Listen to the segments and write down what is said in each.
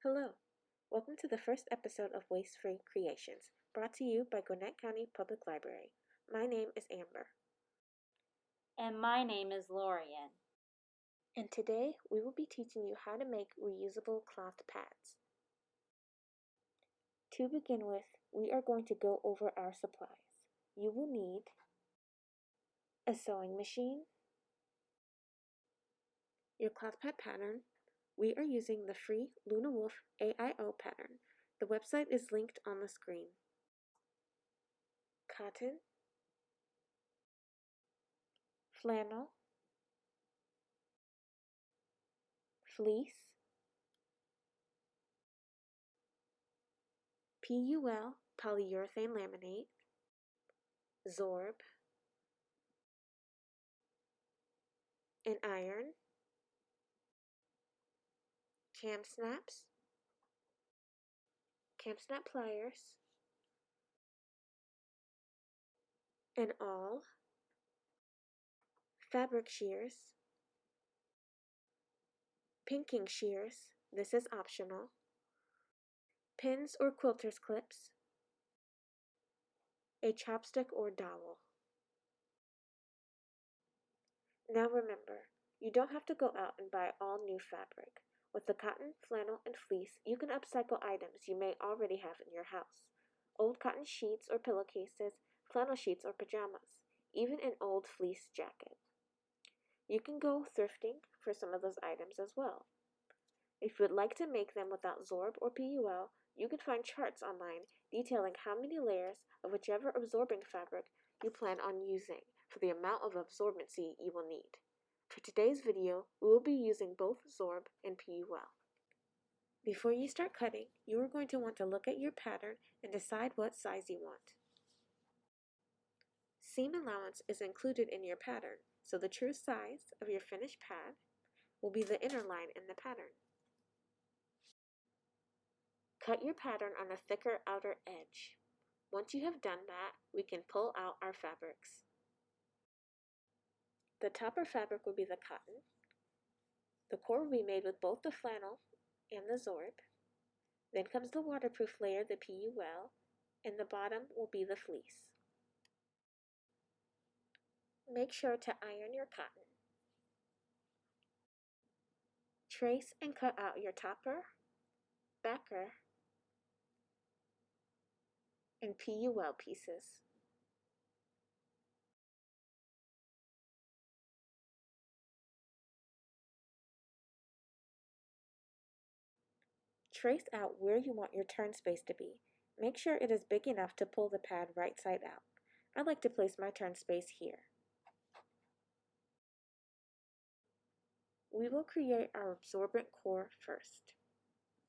Hello, welcome to the first episode of Waste-Free Creations, brought to you by Gwinnett County Public Library. My name is Amber. And my name is Lorian. And today we will be teaching you how to make reusable cloth pads. To begin with, we are going to go over our supplies. You will need a sewing machine, your cloth pad pattern. We are using the free Luna Wolf AIO pattern. The website is linked on the screen. Cotton, flannel, fleece, PUL polyurethane laminate, Zorb, an iron, cam snap pliers, an awl, fabric shears, pinking shears, this is optional, pins or quilter's clips, a chopstick or dowel. Now remember, you don't have to go out and buy all new fabric. With the cotton, flannel, and fleece, you can upcycle items you may already have in your house. Old cotton sheets or pillowcases, flannel sheets or pajamas, even an old fleece jacket. You can go thrifting for some of those items as well. If you would like to make them without Zorb or PUL, you can find charts online detailing how many layers of whichever absorbing fabric you plan on using for the amount of absorbency you will need. For today's video, we will be using both Zorb and PUL. Before you start cutting, you are going to want to look at your pattern and decide what size you want. Seam allowance is included in your pattern, so the true size of your finished pad will be the inner line in the pattern. Cut your pattern on a thicker outer edge. Once you have done that, we can pull out our fabrics. The topper fabric will be the cotton. The core will be made with both the flannel and the Zorb. Then comes the waterproof layer, the PUL, and the bottom will be the fleece. Make sure to iron your cotton. Trace and cut out your topper, backer, and PUL pieces. Trace out where you want your turn space to be. Make sure it is big enough to pull the pad right side out. I like to place my turn space here. We will create our absorbent core first.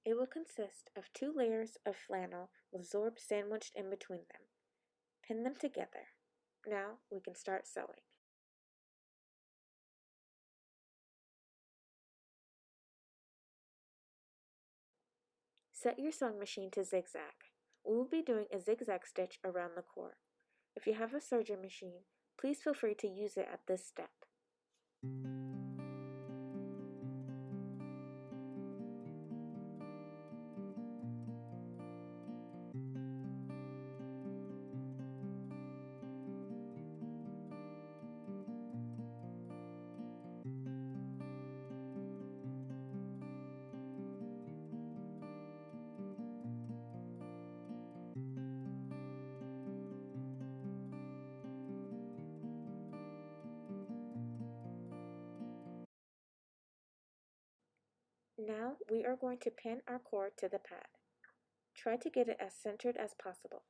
It will consist of 2 layers of flannel with Zorb sandwiched in between them. Pin them together. Now we can start sewing. Set your sewing machine to zigzag. We will be doing a zigzag stitch around the core. If you have a serger machine, please feel free to use it at this step. Now we are going to pin our core to the pad. Try to get it as centered as possible.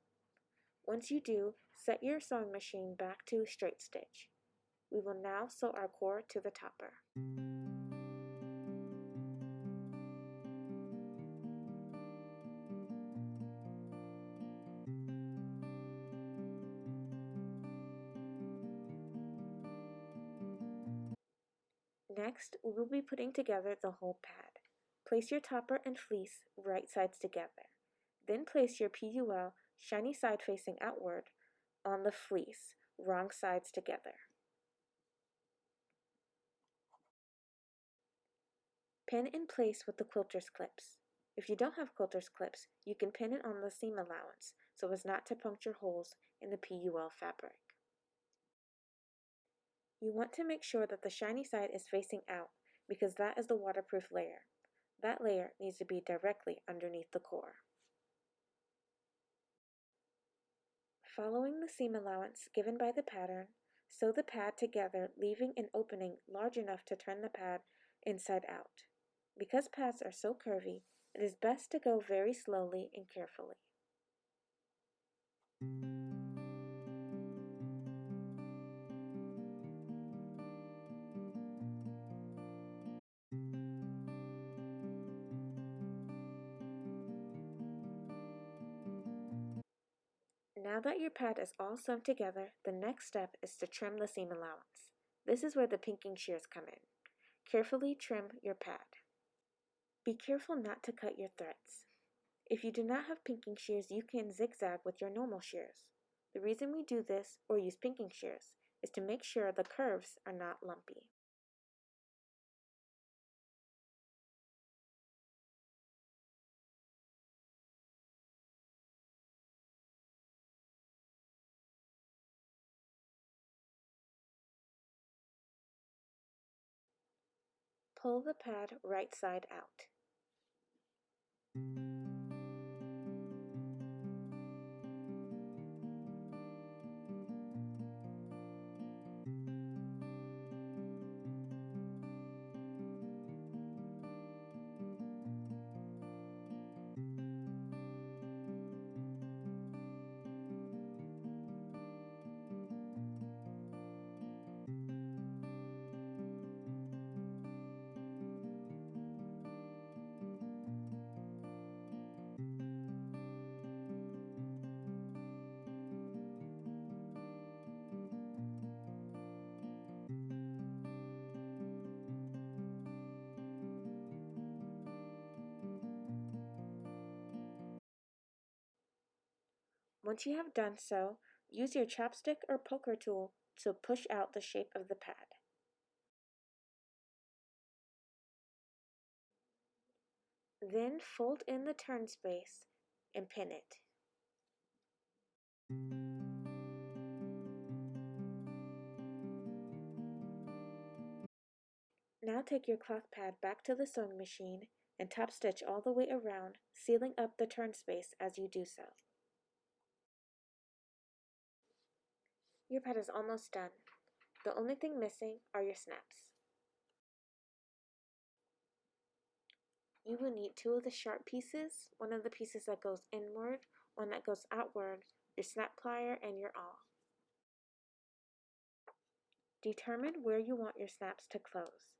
Once you do, set your sewing machine back to straight stitch. We will now sew our core to the topper. Next, we will be putting together the whole pad. Place your topper and fleece right sides together. Then place your PUL, shiny side facing outward, on the fleece, wrong sides together. Pin in place with the quilter's clips. If you don't have quilter's clips, you can pin it on the seam allowance so as not to puncture holes in the PUL fabric. You want to make sure that the shiny side is facing out because that is the waterproof layer. That layer needs to be directly underneath the core. Following the seam allowance given by the pattern, sew the pad together, leaving an opening large enough to turn the pad inside out. Because pads are so curvy, it is best to go very slowly and carefully. Now that your pad is all sewn together, the next step is to trim the seam allowance. This is where the pinking shears come in. Carefully trim your pad. Be careful not to cut your threads. If you do not have pinking shears, you can zigzag with your normal shears. The reason we do this, or use pinking shears, is to make sure the curves are not lumpy. Pull the pad right side out. Once you have done so, use your chopstick or poker tool to push out the shape of the pad. Then fold in the turn space and pin it. Now take your cloth pad back to the sewing machine and top stitch all the way around, sealing up the turn space as you do so. Your pad is almost done. The only thing missing are your snaps. You will need two of the sharp pieces, one of the pieces that goes inward, one that goes outward, your snap plier, and your awl. Determine where you want your snaps to close.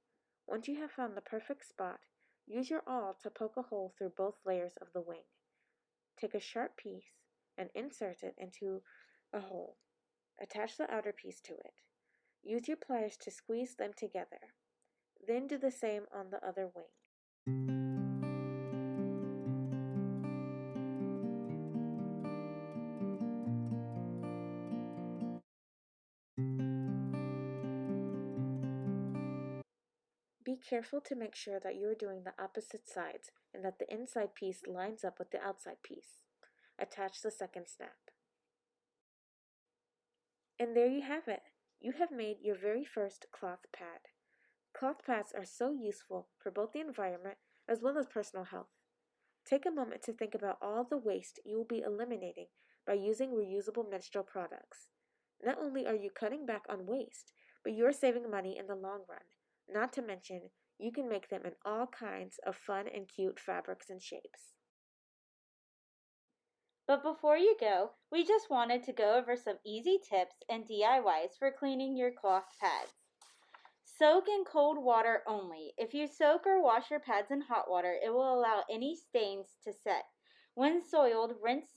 Once you have found the perfect spot, use your awl to poke a hole through both layers of the wing. Take a sharp piece and insert it into a hole. Attach the outer piece to it. Use your pliers to squeeze them together. Then do the same on the other wing. Be careful to make sure that you are doing the opposite sides and that the inside piece lines up with the outside piece. Attach the second snap. And there you have it. You have made your very first cloth pad. Cloth pads are so useful for both the environment as well as personal health. Take a moment to think about all the waste you will be eliminating by using reusable menstrual products. Not only are you cutting back on waste, but you are saving money in the long run. Not to mention, you can make them in all kinds of fun and cute fabrics and shapes. But before you go, we just wanted to go over some easy tips and DIYs for cleaning your cloth pads. Soak in cold water only. If you soak or wash your pads in hot water, it will allow any stains to set. When soiled, rinse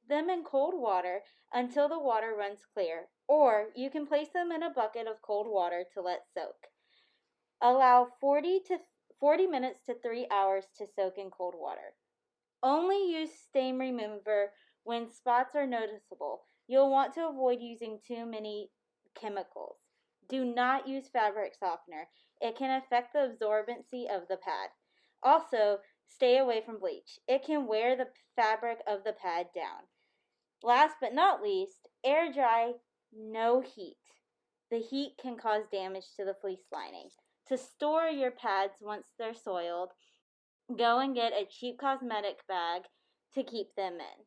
them in cold water until the water runs clear, or you can place them in a bucket of cold water to let soak. Allow 40 minutes to 3 hours to soak in cold water. Only use stain remover when spots are noticeable. You'll want to avoid using too many chemicals. Do not use fabric softener. It can affect the absorbency of the pad. Also, Stay away from bleach. It can wear the fabric of the pad down. Last but not least, air dry, no heat. The heat can cause damage to the fleece lining. To store your pads once they're soiled, go and get a cheap cosmetic bag to keep them in.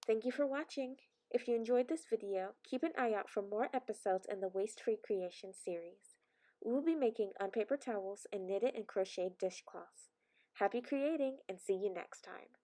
Thank you for watching. If you enjoyed this video, keep an eye out for more episodes in the Waste-Free Creation series. We will be making unpaper towels and knitted and crocheted dishcloths. Happy creating and see you next time.